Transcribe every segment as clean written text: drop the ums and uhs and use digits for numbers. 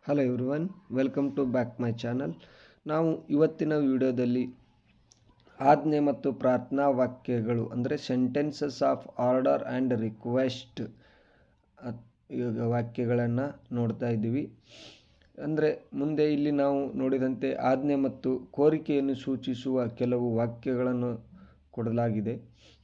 Hello everyone, welcome to back my channel. ನಾವು ಇವತ್ತಿನ ವಿಡಿಯೋದಲ್ಲಿ ಆಜ್ಞೆ ಮತ್ತು ಪ್ರಾರ್ಥನಾ ವಾಕ್ಯಗಳು ಅಂದರೆ sentences of order and request ವಾಕ್ಯಗಳನ್ನು ನೋಡ್ತಾ ಇದ್ದೀವಿ. ಅಂದರೆ ಮುಂದೆ ಇಲ್ಲಿ ನಾವು ನೋಡಿದಂತೆ ಆಜ್ಞೆ ಮತ್ತು ಕೋರಿಕೆಯನ್ನು ಸೂಚಿಸುವ ಕೆಲವು ವಾಕ್ಯಗಳನ್ನು ಕೊಡಲಾಗಿದೆ.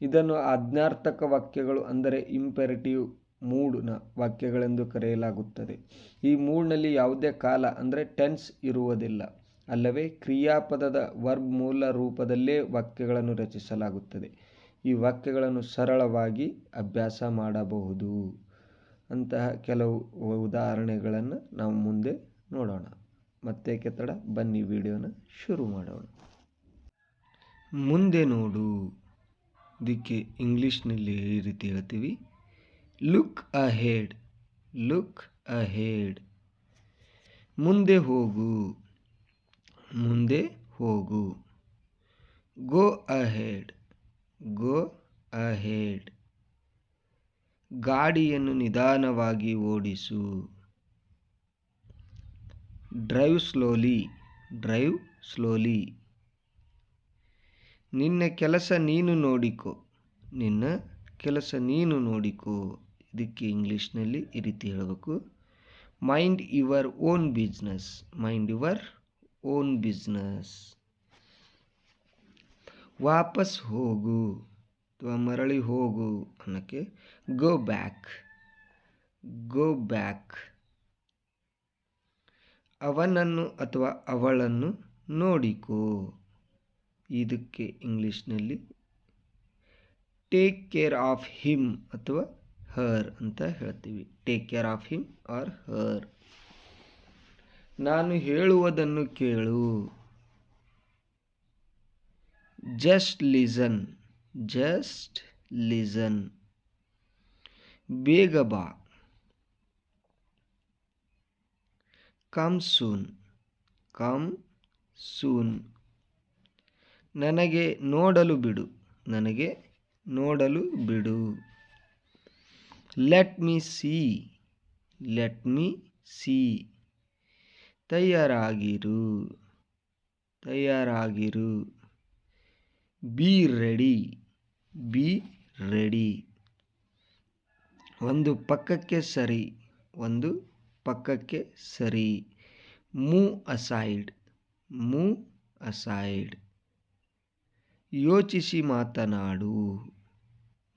ಇದನ್ನು ಆಜ್ಞಾರ್ಥಕ ವಾಕ್ಯಗಳು ಅಂದರೆ ಇಂಪೆರೇಟಿವ್ ಮೂಡ್ನ ವಾಕ್ಯಗಳೆಂದು ಕರೆಯಲಾಗುತ್ತದೆ. ಈ ಮೂಡ್ನಲ್ಲಿ ಯಾವುದೇ ಕಾಲ ಅಂದರೆ ಟೆನ್ಸ್ ಇರುವುದಿಲ್ಲ, ಅಲ್ಲವೇ ಕ್ರಿಯಾಪದದ ವರ್ಬ್ ಮೂಲ ರೂಪದಲ್ಲೇ ವಾಕ್ಯಗಳನ್ನು ರಚಿಸಲಾಗುತ್ತದೆ. ಈ ವಾಕ್ಯಗಳನ್ನು ಸರಳವಾಗಿ ಅಭ್ಯಾಸ ಮಾಡಬಹುದು. ಅಂತಹ ಕೆಲವು ಉದಾಹರಣೆಗಳನ್ನು ನಾವು ಮುಂದೆ ನೋಡೋಣ. ಮತ್ತೇಕೆ ತಡ, ಬನ್ನಿ ವಿಡಿಯೋನ ಶುರು ಮಾಡೋಣ. ಮುಂದೆ ನೋಡು, ಇದಕ್ಕೆ ಇಂಗ್ಲೀಷ್ನಲ್ಲಿ ಈ ರೀತಿ ಹೇಳ್ತೀವಿ, ಲುಕ್ ಅಹೆಡ್. Look ahead. ಮುಂದೆ ಹೋಗು. ಮುಂದೆ ಹೋಗು. Go ahead. Go ahead. ಗಾಡಿಯನ್ನು ನಿಧಾನವಾಗಿ ಓಡಿಸು. Drive slowly. Drive slowly. ನಿನ್ನ ಕೆಲಸ ನೀನು ನೋಡಿಕೋ. ನಿನ್ನ ಕೆಲಸ ನೀನು ನೋಡಿಕೋ. ಇದಕ್ಕೆ ಇಂಗ್ಲೀಷ್ನಲ್ಲಿ ಈ ರೀತಿ ಹೇಳಬೇಕು, mind your own business. Mind your own business. ವಾಪಸ್ ಹೋಗು ಅಥವಾ ಮರಳಿ ಹೋಗು ಅನ್ನೋಕ್ಕೆ ಗೋ ಬ್ಯಾಕ್. Go back. ಅವನನ್ನು ಅಥವಾ ಅವಳನ್ನು ನೋಡಿಕೋ. ಇದಕ್ಕೆ ಇಂಗ್ಲೀಷ್ನಲ್ಲಿ ಟೇಕ್ ಕೇರ್ ಆಫ್ ಹಿಮ್ ಅಥವಾ ಹರ್ ಅಂತ ಹೇಳ್ತೀವಿ. Take care of him or her. ನಾನು ಹೇಳುವುದನ್ನು ಕೇಳು. Just listen. Just listen. ಬೇಗ ಬಾ. Come soon. Come soon. ನನಗೆ ನೋಡಲು ಬಿಡು. ನನಗೆ ನೋಡಲು ಬಿಡು. Let me see. Let me see. ತಯಾರಾಗಿರು. ತಯಾರಾಗಿರು. Be ready. Be ready. ಒಂದು ಪಕ್ಕಕ್ಕೆ ಸರಿ. ಒಂದು ಪಕ್ಕಕ್ಕೆ ಸರಿ. Move aside. Move aside. ಯೋಚಿಸಿ ಮಾತನಾಡು.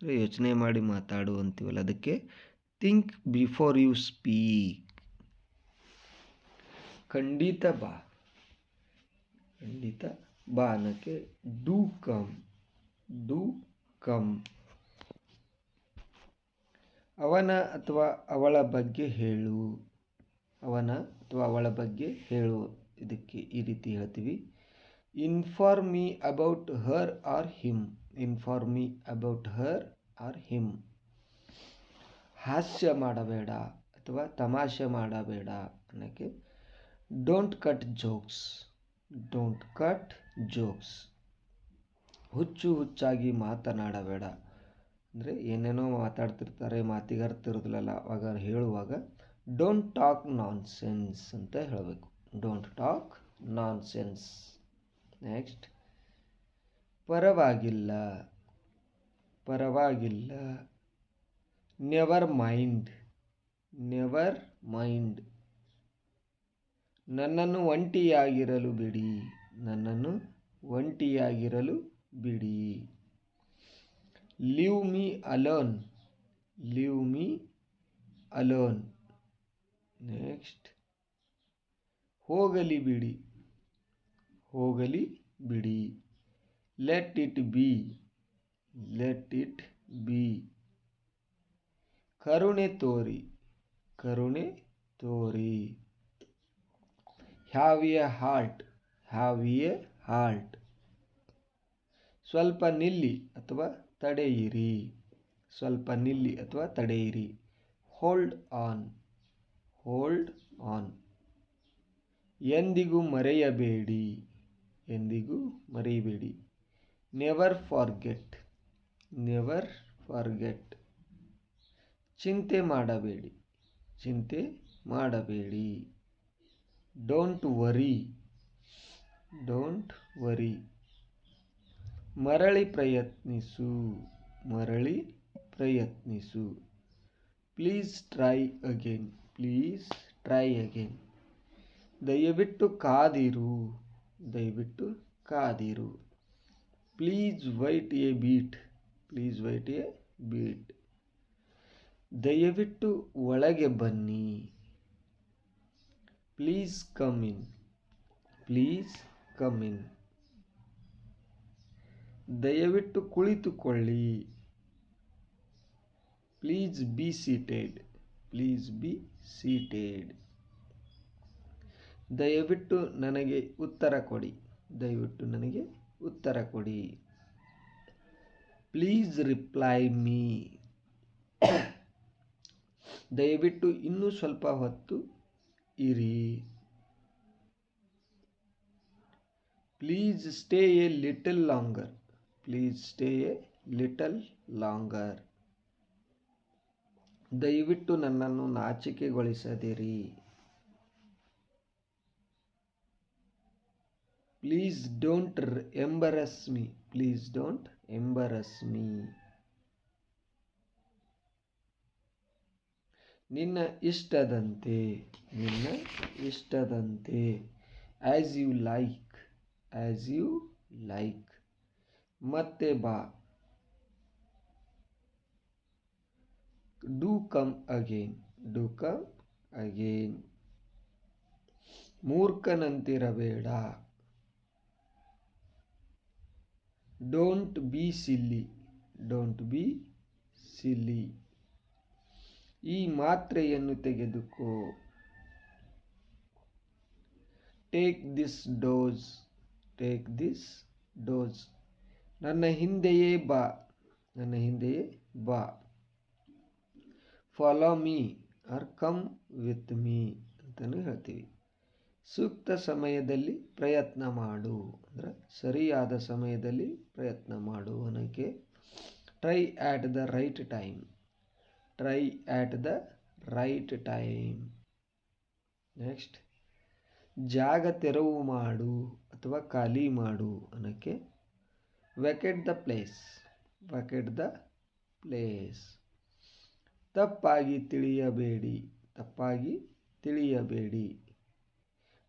ಯೋಚನೆ ಮಾಡಿ ಮಾತಾಡು ಅಂತೀವಲ್ಲ, ಅದಕ್ಕೆ ಥಿಂಕ್ ಬಿಫೋರ್ ಯು ಸ್ಪೀಕ್. ಖಂಡಿತ ಬಾ. ಖಂಡಿತ ಬಾ ಅನ್ನೋಕ್ಕೆ ಡೂ ಕಮ್. Do come. ಅವನ ಅಥವಾ ಅವಳ ಬಗ್ಗೆ ಹೇಳು. ಅವನ ಅಥವಾ ಅವಳ ಬಗ್ಗೆ ಹೇಳು. ಇದಕ್ಕೆ ಈ ರೀತಿ ಹೇಳ್ತೀವಿ, inform me about her or him. Inform me about her or him. ಹಾಸ್ಯ ಮಾಡಬೇಡ ಅಥವಾ ತಮಾಷೆ ಮಾಡಬೇಡ ಅನ್ನೋಕ್ಕೆ don't cut jokes. Don't cut jokes. ಹುಚ್ಚು ಹುಚ್ಚಾಗಿ ಮಾತನಾಡಬೇಡ ಅಂದರೆ ಏನೇನೋ ಮಾತಾಡ್ತಿರ್ತಾರೆ, ಮಾತಿಗೆ ಅರ್ಥ ಇರೋದಿಲ್ಲ, ಆವಾಗ ಹೇಳುವಾಗ ಡೋಂಟ್ ಟಾಕ್ ನಾನ್ ಸೆನ್ಸ್ ಅಂತ ಹೇಳಬೇಕು. Don't talk non sense. Next, ಪರವಾಗಿಲ್ಲ. ಪರವಾಗಿಲ್ಲ. Never mind. Never mind. ನನ್ನನ್ನು ಒಂಟಿಯಾಗಿರಲು ಬಿಡಿ. ನನ್ನನ್ನು ಒಂಟಿಯಾಗಿರಲು ಬಿಡಿ. Leave me alone. Leave me alone. Next, ಹೋಗಲಿ ಬಿಡಿ. ಹೋಗಲಿ ಬಿಡಿ. Let it be. Let it be. ಕರುಣೆ ತೋರಿ. ಕರುಣೆ ತೋರಿ. Have A heart. Have A heart. ಸ್ವಲ್ಪ ನಿಲ್ಲಿ ಅಥವಾ ತಡೆಯಿರಿ. ಸ್ವಲ್ಪ ನಿಲ್ಲಿ ಅಥವಾ ತಡೆಯಿರಿ. Hold on. Hold on. ಎಂದಿಗೂ ಮರೆಯಬೇಡಿ. ಎಂದಿಗೂ ಮರೆಯಬೇಡಿ. Never forget. Never forget. ಚಿಂತೆ ಮಾಡಬೇಡಿ. ಚಿಂತೆ ಮಾಡಬೇಡಿ. Don't worry, don't worry. ಮರಳಿ ಪ್ರಯತ್ನಿಸು, ಮರಳಿ ಪ್ರಯತ್ನಿಸು. Please try again, please try again. ದಯವಿಟ್ಟು ಕಾದಿರು, ದಯವಿಟ್ಟು ಕಾದಿರು. Please wait a bit, please wait a bit. ದಯವಿಟ್ಟು ಒಳಗೆ ಬನ್ನಿ. Please come in, please come in. ದಯವಿಟ್ಟು ಕುಳಿತುಕೊಳ್ಳಿ. Please be seated, please be seated. ದಯವಿಟ್ಟು ನನಗೆ ಉತ್ತರ ಕೊಡಿ, ದಯವಿಟ್ಟು ನನಗೆ ಉತ್ತರ ಕೊಡಿ. Please reply me. ದಯವಿಟ್ಟು ಇನ್ನೂ ಸ್ವಲ್ಪ ಹೊತ್ತು ಇರಿ. Please stay a little longer, please stay a little longer. ದಯವಿಟ್ಟು ನನ್ನನ್ನು ನಾಚಿಕೆಗೊಳಿಸದಿರಿ. Please don't embarrass me, please don't embarrass me. ನಿನ್ನ ಇಷ್ಟದಂತೆ, ನಿನ್ನ ಇಷ್ಟದಂತೆ. As you like, as you like. ಮತ್ತೆ ಬಾ. Do come again, do come again. ಮೂರ್ಖನಂತಿರಬೇಡ. Don't be silly, don't be silly. ಈ ಮಾತ್ರೆಯನ್ನು ತೆಗೆದುಕೋ. Take this dose, take this dose. ನನ್ನ ಹಿಂದೆಯೇ ಬಾ, ನನ್ನ ಹಿಂದೆಯೇ ಬಾ. Follow me or come with me ಅಂತಲೂ ಹೇಳ್ತೀವಿ. ಸೂಕ್ತ ಸಮಯದಲ್ಲಿ ಪ್ರಯತ್ನ ಮಾಡು, ಅಂದರೆ ಸರಿಯಾದ ಸಮಯದಲ್ಲಿ ಪ್ರಯತ್ನ ಮಾಡು ಅನ್ನೋಕ್ಕೆ. Try at the right time, try at the right time. Next, ಜಾಗ ತೆರವು ಮಾಡು ಅಥವಾ ಖಾಲಿ ಮಾಡು ಅನ್ನೋಕ್ಕೆ vacate the place, vacate the place. ತಪ್ಪಾಗಿ ತಿಳಿಯಬೇಡಿ, ತಪ್ಪಾಗಿ ತಿಳಿಯಬೇಡಿ.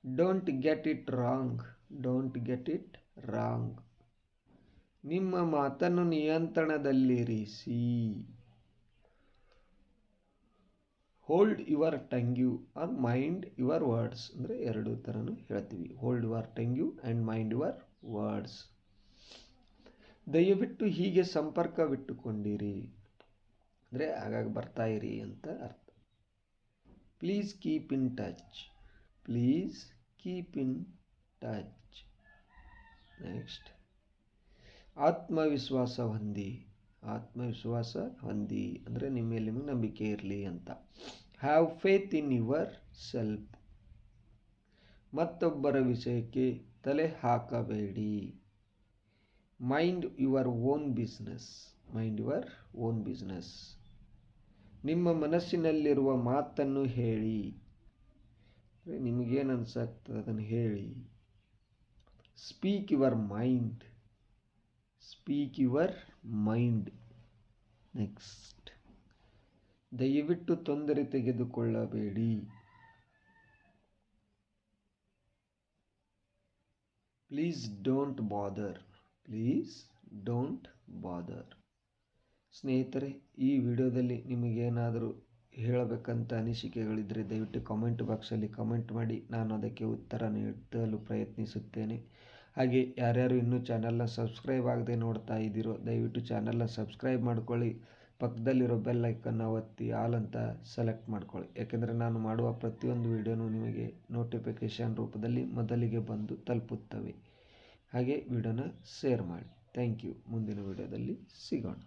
Don't get it wrong, don't get it wrong. ನಿಮ್ಮ ಮಾತನ್ನು ನಿಯಂತ್ರಣದಲ್ಲಿರಿಸಿ. Hold your tongue or mind your words, ಅಂದರೆ ಎರಡು ಥರನೂ ಹೇಳ್ತೀವಿ. Hold your tongue and mind your words. ದಯವಿಟ್ಟು ಹೀಗೆ ಸಂಪರ್ಕವಿಟ್ಟುಕೊಂಡಿರಿ, ಅಂದರೆ ಆಗಾಗ ಬರ್ತಾ ಇರಿ ಅಂತ ಅರ್ಥ. Please keep in touch, please keep in touch. Next, ಆತ್ಮವಿಶ್ವಾಸ ಹೊಂದಿ, ಆತ್ಮವಿಶ್ವಾಸ ಹೊಂದಿ ಅಂದರೆ ನಿಮ್ಮ ಮೇಲೆ ನಿಮಗೆ ನಂಬಿಕೆ ಇರಲಿ ಅಂತ. Have faith in yourself. ಮತ್ತೊಬ್ಬರ ವಿಷಯಕ್ಕೆ ತಲೆ ಹಾಕಬೇಡಿ. Mind your own business, mind your own business. ನಿಮ್ಮ ಮನಸ್ಸಿನಲ್ಲಿರುವ ಮಾತನ್ನು ಹೇಳಿ, ನಿಮಗೇನು ಅನ್ಸಾಗ್ತದೆ ಅದನ್ನು ಹೇಳಿ. Speak your mind, speak your mind. Next, ದಯವಿಟ್ಟು ತೊಂದರೆ ತೆಗೆದುಕೊಳ್ಳಬೇಡಿ. Please don't bother, please don't bother. ಸ್ನೇಹಿತರೆ, ಈ ವಿಡಿಯೋದಲ್ಲಿ ನಿಮಗೇನಾದರೂ ಹೇಳಬೇಕಂತ ಅನಿಸಿಕೆಗಳಿದ್ದರೆ ದಯವಿಟ್ಟು ಕಾಮೆಂಟ್ ಬಾಕ್ಸಲ್ಲಿ ಕಮೆಂಟ್ ಮಾಡಿ, ನಾನು ಅದಕ್ಕೆ ಉತ್ತರ ನೀಡಲು ಪ್ರಯತ್ನಿಸುತ್ತೇನೆ. ಹಾಗೆ ಯಾರ್ಯಾರು ಇನ್ನೂ ಚಾನಲ್ನ ಸಬ್ಸ್ಕ್ರೈಬ್ ಆಗದೆ ನೋಡ್ತಾ ಇದ್ದೀರೋ ದಯವಿಟ್ಟು ಚಾನಲ್ನ ಸಬ್ಸ್ಕ್ರೈಬ್ ಮಾಡ್ಕೊಳ್ಳಿ. ಪಕ್ಕದಲ್ಲಿರೋ ಬೆಲ್ ಐಕನ್ನ ಒತ್ತಿ ಆಲ್ ಅಂತ ಸೆಲೆಕ್ಟ್ ಮಾಡ್ಕೊಳ್ಳಿ. ಯಾಕೆಂದರೆ ನಾನು ಮಾಡುವ ಪ್ರತಿಯೊಂದು ವಿಡಿಯೋನೂ ನಿಮಗೆ ನೋಟಿಫಿಕೇಷನ್ ರೂಪದಲ್ಲಿ ಮೊದಲಿಗೆ ಬಂದು ತಲುಪುತ್ತವೆ. ಹಾಗೆ ವಿಡಿಯೋನ ಶೇರ್ ಮಾಡಿ. Thank you. ಮುಂದಿನ ವಿಡಿಯೋದಲ್ಲಿ ಸಿಗೋಣ.